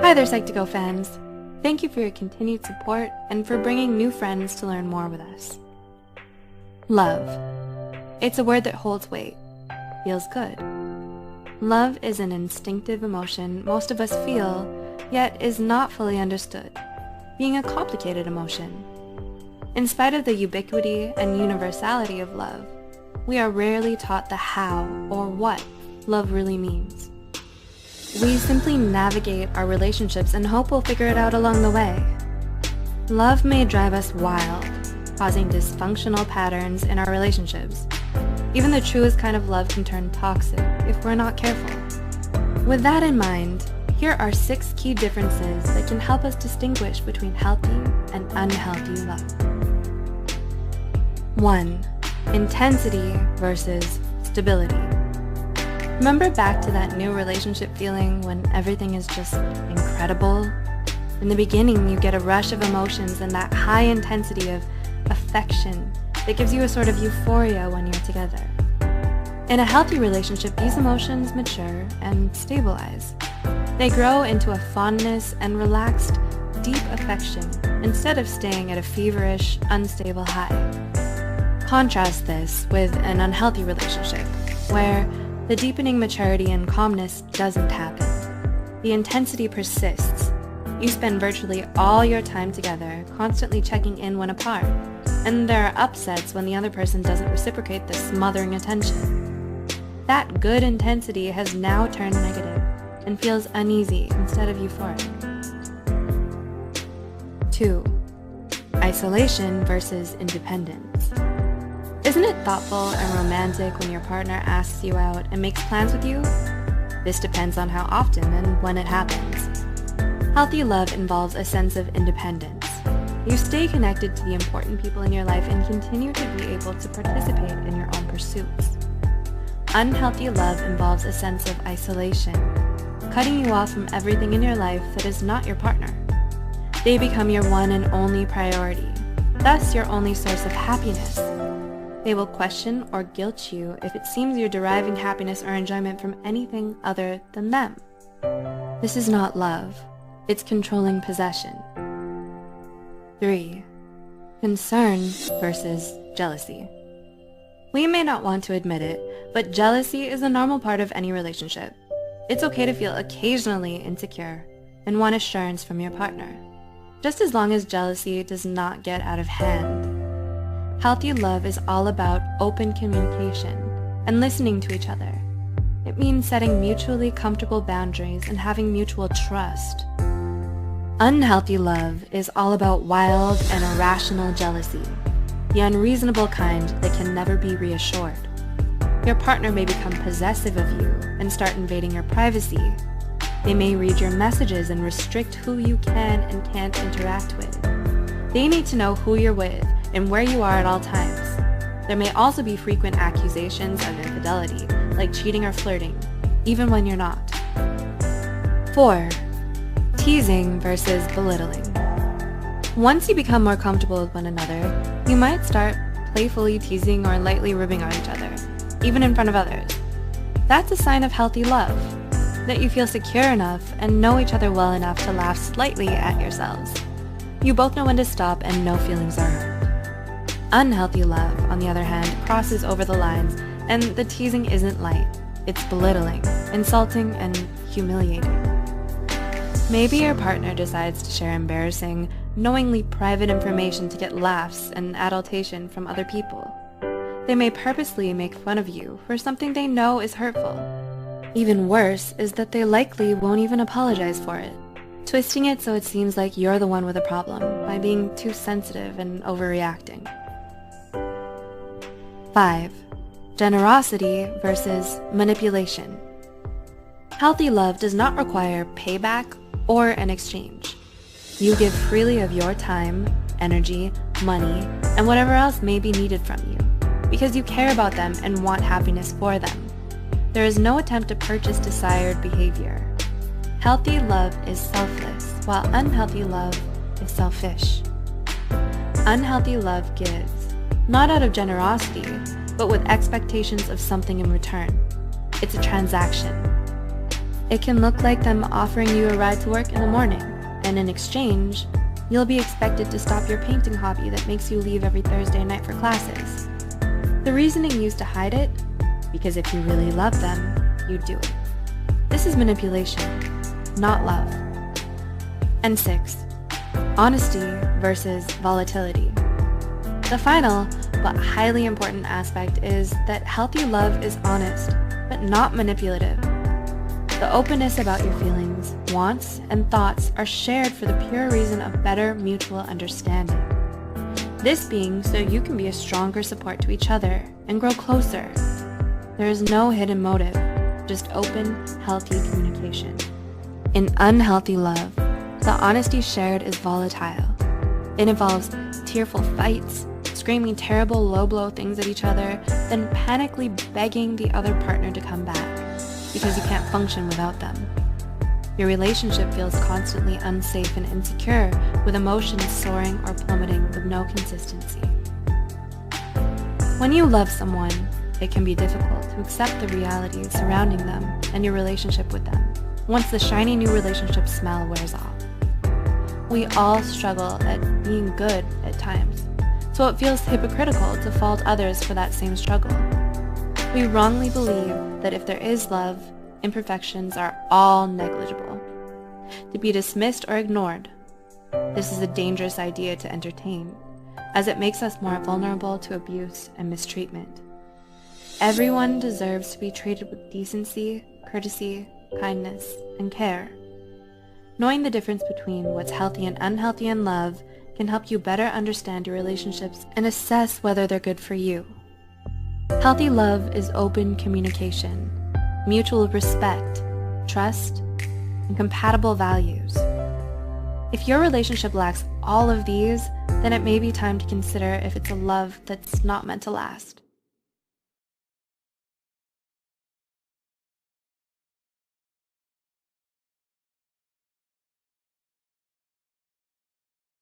Hi there, Psych2Go fans. Thank you for your continued support and for bringing new friends to learn more with us. Love. It's a word that holds weight, feels good. Love is an instinctive emotion most of us feel, yet is not fully understood, being a complicated emotion. In spite of the ubiquity and universality of love, we are rarely taught the how or what love really means. We simply navigate our relationships and hope we'll figure it out along the way. Love may drive us wild, causing dysfunctional patterns in our relationships. Even the truest kind of love can turn toxic if we're not careful. With that in mind, here are 6 key differences that can help us distinguish between healthy and unhealthy love. 1. Intensity versus stability. Remember back to that new relationship feeling when everything is just incredible? In the beginning, you get a rush of emotions and that high intensity of affection that gives you a sort of euphoria when you're together. In a healthy relationship, these emotions mature and stabilize. They grow into a fondness and relaxed, deep affection instead of staying at a feverish, unstable high. Contrast this with an unhealthy relationship, where the deepening maturity and calmness doesn't happen. The intensity persists. You spend virtually all your time together, constantly checking in when apart, and there are upsets when the other person doesn't reciprocate the smothering attention. That good intensity has now turned negative and feels uneasy instead of euphoric. 2. Isolation versus independence. Isn't it thoughtful and romantic when your partner asks you out and makes plans with you? This depends on how often and when it happens. Healthy love involves a sense of independence. You stay connected to the important people in your life and continue to be able to participate in your own pursuits. Unhealthy love involves a sense of isolation, cutting you off from everything in your life that is not your partner. They become your one and only priority, thus your only source of happiness. They will question or guilt you if it seems you're deriving happiness or enjoyment from anything other than them. This is not love. It's controlling possession. 3. Concern versus jealousy. We may not want to admit it, but jealousy is a normal part of any relationship. It's okay to feel occasionally insecure and want assurance from your partner, just as long as jealousy does not get out of hand. Healthy love is all about open communication and listening to each other. It means setting mutually comfortable boundaries and having mutual trust. Unhealthy love is all about wild and irrational jealousy, the unreasonable kind that can never be reassured. Your partner may become possessive of you and start invading your privacy. They may read your messages and restrict who you can and can't interact with. They need to know who you're with and where you are at all times. There may also be frequent accusations of infidelity, like cheating or flirting, even when you're not. 4. Teasing versus belittling. Once you become more comfortable with one another, you might start playfully teasing or lightly ribbing on each other, even in front of others. That's a sign of healthy love, that you feel secure enough and know each other well enough to laugh slightly at yourselves. You both know when to stop and no feelings are hurt. Unhealthy love, on the other hand, crosses over the lines, and the teasing isn't light. It's belittling, insulting, and humiliating. Maybe your partner decides to share embarrassing, knowingly private information to get laughs and adulation from other people. They may purposely make fun of you for something they know is hurtful. Even worse is that they likely won't even apologize for it, twisting it so it seems like you're the one with a problem by being too sensitive and overreacting. 5. Generosity versus manipulation. Healthy love does not require payback or an exchange. You give freely of your time, energy, money, and whatever else may be needed from you, because you care about them and want happiness for them. There is no attempt to purchase desired behavior. Healthy love is selfless, while unhealthy love is selfish. Unhealthy love gives, not out of generosity, but with expectations of something in return. It's a transaction. It can look like them offering you a ride to work in the morning, and in exchange, you'll be expected to stop your painting hobby that makes you leave every Thursday night for classes. The reasoning used to hide it, because if you really love them, you'd do it. This is manipulation, not love. And 6, honesty versus volatility. The final, but highly important aspect is that healthy love is honest, but not manipulative. The openness about your feelings, wants, and thoughts are shared for the pure reason of better mutual understanding. This being so you can be a stronger support to each other and grow closer. There is no hidden motive, just open, healthy communication. In unhealthy love, the honesty shared is volatile. It involves tearful fights, screaming terrible low-blow things at each other, then panically begging the other partner to come back, because you can't function without them. Your relationship feels constantly unsafe and insecure, with emotions soaring or plummeting with no consistency. When you love someone, it can be difficult to accept the realities surrounding them and your relationship with them, once the shiny new relationship smell wears off. We all struggle at being good at times, so it feels hypocritical to fault others for that same struggle. We wrongly believe that if there is love, imperfections are all negligible, to be dismissed or ignored. This is a dangerous idea to entertain, as it makes us more vulnerable to abuse and mistreatment. Everyone deserves to be treated with decency, courtesy, kindness, and care. Knowing the difference between what's healthy and unhealthy in love can help you better understand your relationships and assess whether they're good for you. Healthy love is open communication, mutual respect, trust, and compatible values. If your relationship lacks all of these, then it may be time to consider if it's a love that's not meant to last.